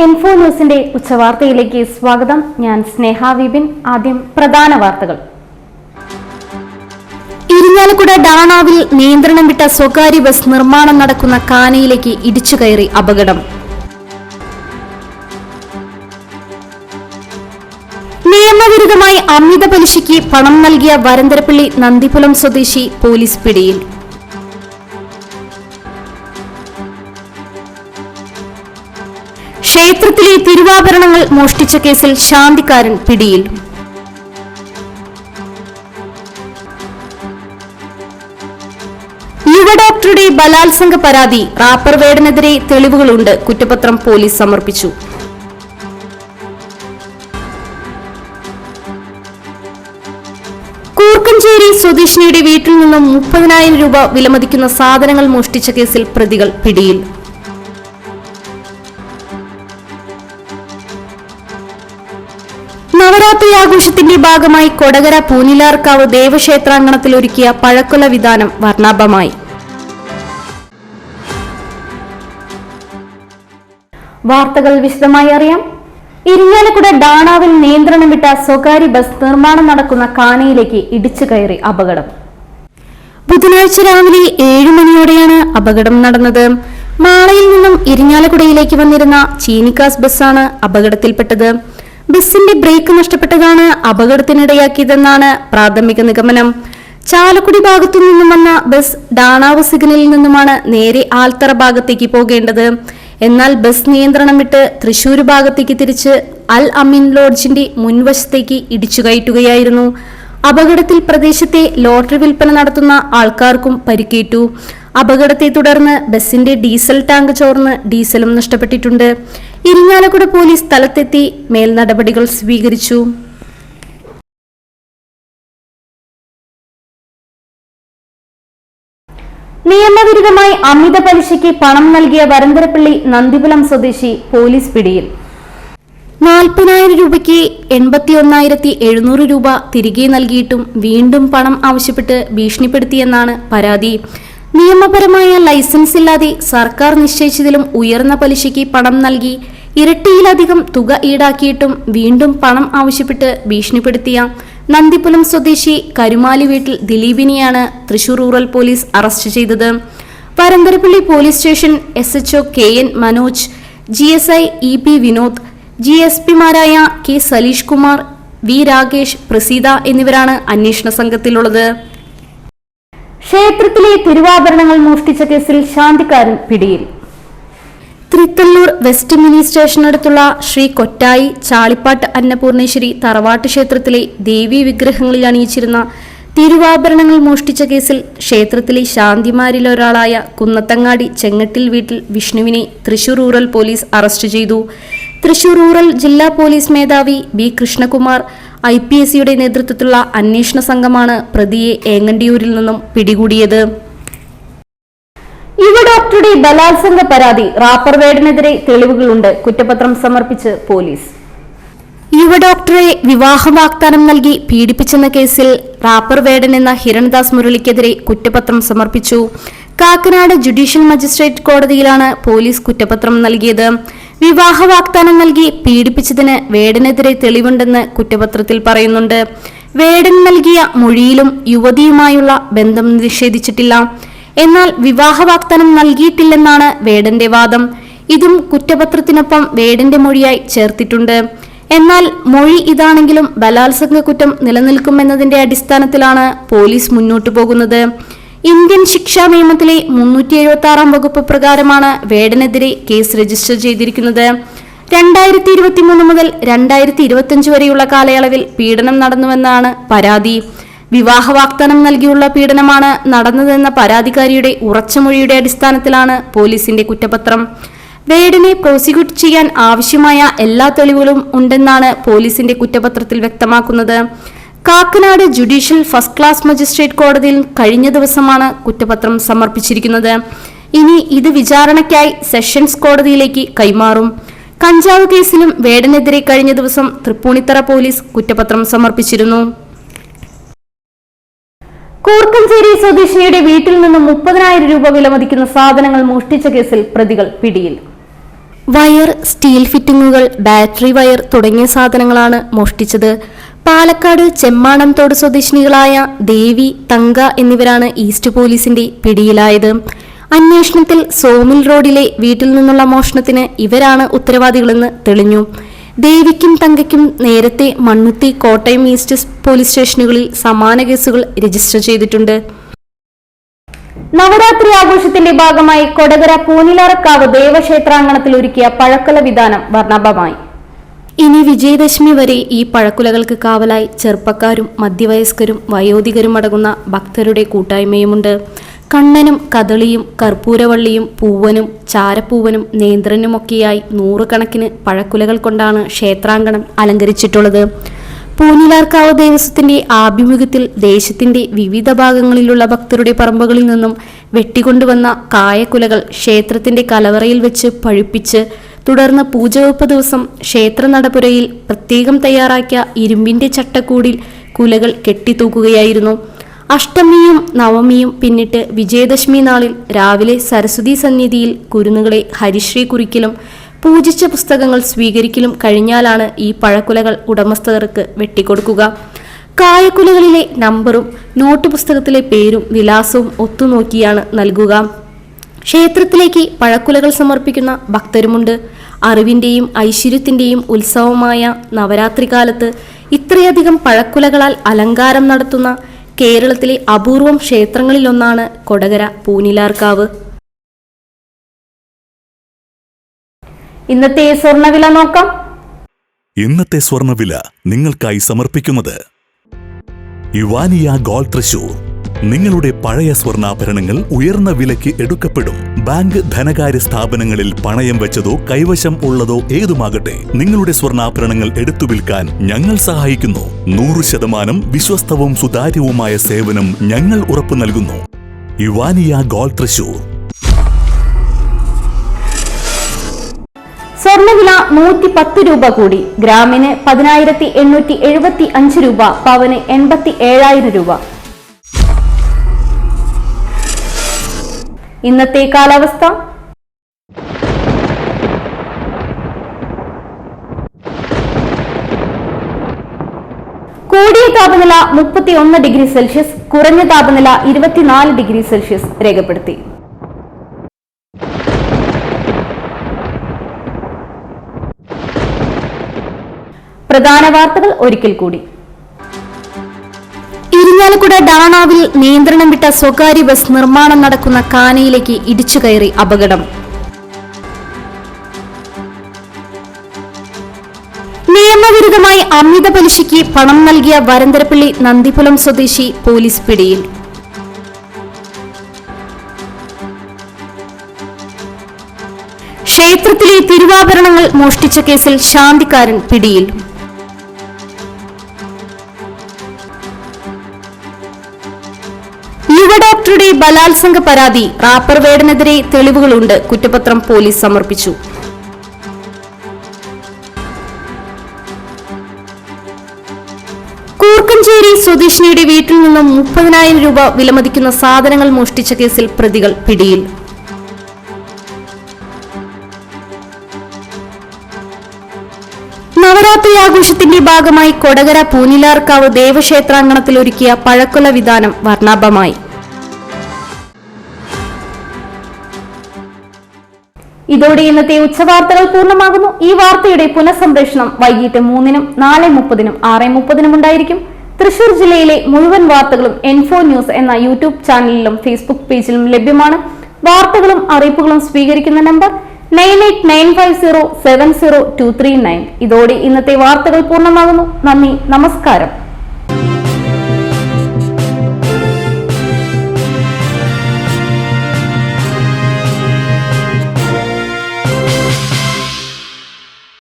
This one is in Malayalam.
ഇൻഫോ ന്യൂസിന്റെ ഉച്ചവാർത്തയിലേക്ക് സ്വാഗതം. ഞാൻ സ്നേഹ വിപിൻ. ആദ്യം പ്രധാന വാർത്തകൾ. ഇരിങ്ങാലക്കുട ഡാണാവിൽ നിയന്ത്രണം വിട്ട സ്വകാര്യ ബസ് നിർമ്മാണം നടക്കുന്ന കാനയിലേക്ക് ഇടിച്ചുകയറി അപകടം. നിയമവിരുദ്ധമായി അമിത പലിശയ്ക്ക് പണം നൽകിയ വരന്തരപ്പള്ളി നന്ദിപുലം സ്വദേശി പോലീസ് പിടിയിൽ. ക്ഷേത്രത്തിലെ തിരുവാഭരണങ്ങൾ മോഷ്ടിച്ച കേസിൽ ശാന്തിക്കാരൻ പിടിയിൽ. യുവ ഡോക്ടറുടെ ബലാത്സംഗ പരാതി. റാപ്പർ വേടനെതിരെ തെളിവുകളുണ്ട്. കുറ്റപത്രം പോലീസ് സമർപ്പിച്ചു. കൂർക്കഞ്ചേരി സ്വദേശിനിയുടെ വീട്ടിൽ നിന്നും 30,000 രൂപ വിലമതിക്കുന്ന സാധനങ്ങൾ മോഷ്ടിച്ച കേസിൽ പ്രതികൾ പിടിയിൽ. നവരാത്രി ആഘോഷത്തിന്റെ ഭാഗമായി കൊടകര പൂനിലാർക്കാവ് ദേവക്ഷേത്രാങ്കണത്തിൽ ഒരുക്കിയ പഴക്കൊല വിതാനം വർണ്ണാഭമായി. വാർത്തകൾ വിശദമായി അറിയാം. ഇരിങ്ങാലക്കുട ഡാണാവിൽ നിയന്ത്രണം വിട്ട സ്വകാര്യ ബസ് നിർമ്മാണം നടക്കുന്ന കാനയിലേക്ക് ഇടിച്ചു കയറി അപകടം. ബുധനാഴ്ച രാവിലെ 7 മണിയോടെയാണ് അപകടം നടന്നത്. മാളയിൽ നിന്നും ഇരിങ്ങാലക്കുടയിലേക്ക് വന്നിരുന്ന ചീനിക്കാസ് ബസ്സാണ് അപകടത്തിൽപ്പെട്ടത്. ബസിന്റെ ബ്രേക്ക് നഷ്ടപ്പെട്ടതാണ് അപകടത്തിനിടയാക്കിയതെന്നാണ് പ്രാഥമിക നിഗമനം. ചാലക്കുടി ഭാഗത്തു നിന്നും വന്ന ബസ് ഡാണാവ് സിഗ്നലിൽ നിന്നുമാണ് നേരെ ആൽത്തറ ഭാഗത്തേക്ക് പോകേണ്ടത്. എന്നാൽ ബസ് നിയന്ത്രണം വിട്ട് തൃശൂർ ഭാഗത്തേക്ക് തിരിച്ച് അൽ അമീൻ ലോഡ്ജിന്റെ മുൻവശത്തേക്ക് ഇടിച്ചു കയറ്റുകയായിരുന്നു. അപകടത്തിൽ പ്രദേശത്തെ ലോട്ടറി വിൽപ്പന നടത്തുന്ന ആൾക്കാർക്കും പരിക്കേറ്റു. അപകടത്തെ തുടർന്ന് ബസിന്റെ ഡീസൽ ടാങ്ക് ചോർന്ന് ഡീസലും നഷ്ടപ്പെട്ടിട്ടുണ്ട്. ഇരിങ്ങാലക്കുട പോലീസ് സ്ഥലത്തെത്തി മേൽനടപടികൾ സ്വീകരിച്ചു. നിയമവിരുദ്ധമായി അമിത പലിശയ്ക്ക് പണം നൽകിയ വരന്തരപ്പള്ളി നന്ദിപുലം സ്വദേശി പോലീസ് പിടിയിൽ. 40,000 രൂപയ്ക്ക് 81,700 രൂപ തിരികെ നൽകിയിട്ടും വീണ്ടും പണം ആവശ്യപ്പെട്ട് ഭീഷണിപ്പെടുത്തിയെന്നാണ് പരാതി. നിയമപരമായ ലൈസൻസ് ഇല്ലാതെ സർക്കാർ നിശ്ചയിച്ചതിലും ഉയർന്ന പലിശയ്ക്ക് പണം നൽകി ഇരട്ടിയിലധികം തുക ഈടാക്കിയിട്ടും വീണ്ടും പണം ആവശ്യപ്പെട്ട് ഭീഷണിപ്പെടുത്തിയ നന്ദിപുലം സ്വദേശി കരുമാലി വീട്ടിൽ ദിലീപിനെയാണ് തൃശൂർ റൂറൽ പോലീസ് അറസ്റ്റ് ചെയ്തത്. Varantharappally police station SHO KN Manoj, GSI EP Vinod, GSPമാരായ K സലീഷ് കുമാർ, V രാകേഷ്, പ്രസീത എന്നിവരാണ് അന്വേഷണ സംഘത്തിലുള്ളത്. ക്ഷേത്രത്തിലെ തിരുവാഭരണങ്ങൾ മോഷ്ടിച്ച കേസിൽ ശാന്തിക്കാരൻ പിടിയിൽ. തൃത്തല്ലൂർ വെസ്റ്റ് മിനി സ്റ്റേഷനടുത്തുള്ള ശ്രീ കൊറ്റായി ചാളിപ്പാട്ട് അന്നപൂർണേശ്വരി തറവാട്ട് ക്ഷേത്രത്തിലെ ദേവീ വിഗ്രഹങ്ങളിൽ അണിയിച്ചിരുന്ന തിരുവാഭരണങ്ങൾ മോഷ്ടിച്ച കേസിൽ ക്ഷേത്രത്തിലെ ശാന്തിമാരിലൊരാളായ കുന്നത്തങ്ങാടി ചെങ്ങട്ടിൽ വീട്ടിൽ വിഷ്ണുവിനെ തൃശൂർ റൂറൽ പോലീസ് അറസ്റ്റ് ചെയ്തു. തൃശൂർ റൂറൽ ജില്ലാ പോലീസ് മേധാവി B കൃഷ്ണകുമാർ IPSയുടെ നേതൃത്വത്തിലുള്ള അന്വേഷണ സംഘമാണ് പ്രതിയെ ഏങ്ങണ്ടിയൂരിൽ നിന്നും പിടികൂടിയത്. യുവ ഡോക്ടറുടെ ബലാത്സംഗ പരാതി. റാപ്പർ വേടനെതിരെ തെളിവുകളുണ്ട്. കുറ്റപത്രം സമർപ്പിച്ച് പോലീസ്. യുവ ഡോക്ടറെ വിവാഹ വാഗ്ദാനം നൽകി പീഡിപ്പിച്ചെന്ന കേസിൽ റാപ്പർ വേടൻ എന്ന ഹിരൺദാസ് മുരളിക്കെതിരെ കുറ്റപത്രം സമർപ്പിച്ചു. കാക്കനാട് ജുഡീഷ്യൽ മജിസ്ട്രേറ്റ് കോടതിയിലാണ് പോലീസ് കുറ്റപത്രം നൽകിയത്. വിവാഹ വാഗ്ദാനം നൽകി പീഡിപ്പിച്ചതിന് വേടനെതിരെ തെളിവുണ്ടെന്ന് കുറ്റപത്രത്തിൽ പറയുന്നുണ്ട്. വേടൻ നൽകിയ മൊഴിയിലും യുവതിയുമായുള്ള ബന്ധം നിഷേധിച്ചിട്ടില്ല. എന്നാൽ വിവാഹ വാഗ്ദാനം നൽകിയിട്ടില്ലെന്നാണ് വേടന്റെ വാദം. ഇതും കുറ്റപത്രത്തിനൊപ്പം വേടന്റെ മൊഴിയായി ചേർത്തിട്ടുണ്ട്. എന്നാൽ മൊഴി ഇതാണെങ്കിലും ബലാത്സംഗ കുറ്റം നിലനിൽക്കുമെന്നതിന്റെ അടിസ്ഥാനത്തിലാണ് പോലീസ് മുന്നോട്ടു പോകുന്നത്. ഇന്ത്യൻ ശിക്ഷാ നിയമത്തിലെ 376 വകുപ്പ് പ്രകാരമാണ് വേടനെതിരെ കേസ് രജിസ്റ്റർ ചെയ്തിരിക്കുന്നത്. 2023 മുതൽ 2025 വരെയുള്ള കാലയളവിൽ പീഡനം നടന്നുവെന്നാണ് പരാതി. വിവാഹ വാഗ്ദാനം നൽകിയുള്ള പീഡനമാണ് നടന്നതെന്ന പരാതിക്കാരിയുടെ ഉറച്ച മൊഴിയുടെ അടിസ്ഥാനത്തിലാണ് പോലീസിന്റെ കുറ്റപത്രം. വേടനെ പ്രോസിക്യൂട്ട് ചെയ്യാൻ ആവശ്യമായ എല്ലാ തെളിവുകളും ഉണ്ടെന്നാണ് പോലീസിന്റെ കുറ്റപത്രത്തിൽ വ്യക്തമാക്കുന്നത്. Kakkanad judicial first class magistrate കോടതിയിൽ കഴിഞ്ഞ ദിവസമാണ് കുറ്റപത്രം സമർപ്പിച്ചിരിക്കുന്നത്. ഇനി ഇത് വിചാരണയ്ക്കായി സെഷൻസ് കോടതിയിലേക്ക് കൈമാറും. കഞ്ചാവ് കേസിലും വേടനെതിരെ കഴിഞ്ഞ ദിവസം തൃപ്പൂണിത്തറ പോലീസ് കുറ്റപത്രം സമർപ്പിച്ചിരുന്നു. കൂർക്കഞ്ചേരി സ്വദേശിനിയുടെ വീട്ടിൽ നിന്നും 30,000 രൂപ വിലമതിക്കുന്ന സാധനങ്ങൾ മോഷ്ടിച്ച കേസിൽ പ്രതികൾ പിടിയിൽ. വയർ, സ്റ്റീൽ ഫിറ്റിംഗുകൾ, ബാറ്ററി വയർ തുടങ്ങിയ സാധനങ്ങളാണ് മോഷ്ടിച്ചത്. പാലക്കാട് ചെമ്മാണംതോട് സ്വദേശിനികളായ ദേവി, തങ്ക എന്നിവരാണ് ഈസ്റ്റ് പോലീസിന്റെ പിടിയിലായത്. അന്വേഷണത്തിൽ സോമിൽ റോഡിലെ വീട്ടിൽ നിന്നുള്ള മോഷണത്തിന് ഇവരാണ് ഉത്തരവാദികളെന്ന് തെളിഞ്ഞു. ദേവിക്കും തങ്കയ്ക്കും നേരത്തെ മണ്ണുത്തി, കോട്ടയം ഈസ്റ്റ് പോലീസ് സ്റ്റേഷനുകളിൽ സമാന കേസുകൾ രജിസ്റ്റർ ചെയ്തിട്ടുണ്ട്. നവരാത്രി ആഘോഷത്തിന്റെ ഭാഗമായി കൊടകര പൂനിലാറക്കാവ് ദേവക്ഷേത്രാങ്കണത്തിൽ ഒരുക്കിയ പഴക്കുല വിതാനം വർണ്ണാഭമായി. ഇനി വിജയദശമി വരെ ഈ പഴക്കുലകൾക്ക് കാവലായി ചെറുപ്പക്കാരും മധ്യവയസ്കരും വയോധികരും അടങ്ങുന്ന ഭക്തരുടെ കൂട്ടായ്മയുമുണ്ട്. കണ്ണനും കദളിയും കർപ്പൂരവള്ളിയും പൂവനും ചാരപ്പൂവനും നേന്ത്രനുമൊക്കെയായി നൂറുകണക്കിന് പഴക്കുലകൾ കൊണ്ടാണ് ക്ഷേത്രാങ്കണം അലങ്കരിച്ചിട്ടുള്ളത്. പൂനിലാർക്കാവ് ദേവസ്വത്തിന്റെ ആഭിമുഖ്യത്തിൽ ദേശത്തിന്റെ വിവിധ ഭാഗങ്ങളിലുള്ള ഭക്തരുടെ പറമ്പുകളിൽ നിന്നും വെട്ടിക്കൊണ്ടുവന്ന കായക്കുലകൾ ക്ഷേത്രത്തിന്റെ കലവറയിൽ വെച്ച് പഴുപ്പിച്ച് തുടർന്ന് പൂജവെപ്പ് ദിവസം ക്ഷേത്ര നടപ്പുരയിൽ പ്രത്യേകം തയ്യാറാക്കിയ ഇരുമ്പിന്റെ ചട്ടക്കൂടിൽ കുലകൾ കെട്ടിത്തൂക്കുകയായിരുന്നു. അഷ്ടമിയും നവമിയും പിന്നിട്ട് വിജയദശമി നാളിൽ രാവിലെ സരസ്വതി സന്നിധിയിൽ കുരുന്നുകളെ ഹരിശ്രീ കുറിക്കലും പൂജിച്ച പുസ്തകങ്ങൾ സ്വീകരിക്കലും കഴിഞ്ഞാലാണ് ഈ പഴക്കുലകൾ ഉടമസ്ഥർക്ക് വെട്ടിക്കൊടുക്കുക. കായക്കുലകളിലെ നമ്പറും നോട്ട് പുസ്തകത്തിലെ പേരും വിലാസവും ഒത്തുനോക്കിയാണ് നൽകുക. ക്ഷേത്രത്തിലേക്ക് പഴക്കുലകൾ സമർപ്പിക്കുന്ന ഭക്തരുമുണ്ട്. അറിവിന്റെയും ഐശ്വര്യത്തിന്റെയും ഉത്സവമായ നവരാത്രി കാലത്ത് ഇത്രയധികം പഴക്കുലകളാൽ അലങ്കാരം നടത്തുന്ന കേരളത്തിലെ അപൂർവം ക്ഷേത്രങ്ങളിലൊന്നാണ് കൊടകര പൂനിലാർക്കാവ്. ഇന്നത്തെ സ്വർണ്ണവില നോക്കാം. ഇന്നത്തെ സ്വർണ്ണവില നിങ്ങൾക്കായി സമർപ്പിക്കുന്നത് ഇവാനിയ ഗോൾഡ് തൃശൂർ. നിങ്ങളുടെ പഴയ സ്വർണ്ണാഭരണങ്ങൾ ഉയർന്ന വിലയ്ക്ക് എടുക്കപ്പെടും. ബാങ്ക്, ധനകാര്യ സ്ഥാപനങ്ങളിൽ പണയം വെച്ചതോ കൈവശം ഉള്ളതോ ഏതുമാകട്ടെ, നിങ്ങളുടെ സ്വർണ്ണാഭരണങ്ങൾ എടുത്തു വിൽക്കാൻ ഞങ്ങൾ സഹായിക്കുന്നു. 100% വിശ്വസ്തവും സുതാര്യവുമായ സേവനം ഞങ്ങൾ ഉറപ്പു നൽകുന്നു. ഇവാനിയ ഗോൾഡ് തൃശൂർ. സ്വർണ്ണവില 110 രൂപ കൂടി. ഗ്രാമിന് 10,875 രൂപ, പവന് 87,000 രൂപ. ഇന്നത്തെ കാലാവസ്ഥ. കൂടിയ താപനില 31 ഡിഗ്രി സെൽഷ്യസ്, കുറഞ്ഞ താപനില 24 ഡിഗ്രി സെൽഷ്യസ് രേഖപ്പെടുത്തി. പ്രധാന വാർത്തകൾ ഒരിക്കൽ കൂടി. ഇരിങ്ങാലക്കുട ഡാണാവിൽ നിയന്ത്രണം വിട്ട സ്വകാര്യ ബസ് നിർമ്മാണം നടക്കുന്ന കാനയിലേക്ക് ഇടിച്ചുകയറി അപകടം. നിയമവിരുദ്ധമായി അമിത പലിശയ്ക്ക് പണം നൽകിയ വരന്തരപ്പള്ളി നന്ദിപുലം സ്വദേശി പോലീസ് പിടിയിൽ. ക്ഷേത്രത്തിലെ തിരുവാഭരണങ്ങൾ മോഷ്ടിച്ച കേസിൽ ശാന്തിക്കാരൻ പിടിയിൽ. യുവഡോക്ടറുടെ ബലാത്സംഗ പരാതി, റാപ്പർ വേടനെതിരെ തെളിവുകളുണ്ട്, കുറ്റപത്രം പോലീസ് സമർപ്പിച്ചു. കൂർക്കഞ്ചേരി സ്വദേശിനിയുടെ വീട്ടിൽ നിന്നും 30,000 രൂപ വിലമതിക്കുന്ന സാധനങ്ങൾ മോഷ്ടിച്ച കേസിൽ പ്രതികൾ പിടിയിൽ. നവരാത്രി ആഘോഷത്തിന്റെ ഭാഗമായി കൊടകര പൂനിലാർക്കാവ് ദേവക്ഷേത്രാങ്കണത്തിൽ ഒരുക്കിയ പഴക്കുല വിതാനം വർണ്ണാഭമായി. ഇതോടെ ഇന്നത്തെ ഉച്ചവാർത്തകൾ പൂർണ്ണമാകുന്നു. ഈ വാർത്തയുടെ പുനഃസംപ്രേഷണം വൈകിട്ട് 3-നും 4:30-നും 6:30-നും ഉണ്ടായിരിക്കും. തൃശൂർ ജില്ലയിലെ മുഴുവൻ വാർത്തകളും N4 ന്യൂസ് എന്ന യൂട്യൂബ് ചാനലിലും ഫേസ്ബുക്ക് പേജിലും ലഭ്യമാണ്. വാർത്തകളും അറിയിപ്പുകളും സ്വീകരിക്കുന്ന നമ്പർ 9895070239. ഇതോടെ ഇന്നത്തെ വാർത്തകൾ പൂർണ്ണമാകുന്നു. നന്ദി, നമസ്കാരം.